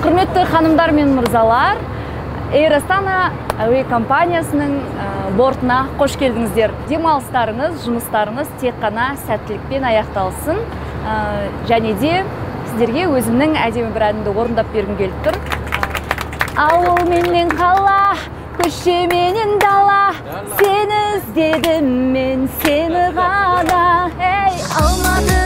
Құрметті ханымдар мен мырзалар, Air Astana әуе компаниясының бортына қош келдіңіздер. Демалыстарыңыз, жұмыстарыңыз тек қана сәттілікпен аяқталсын. Және де сіздерге өзімнің әдемі бір әнімді орындап бергім келіп тұр. Ауыл менен қала, көше менен дала, сені іздедім мен сені ғана. Алматы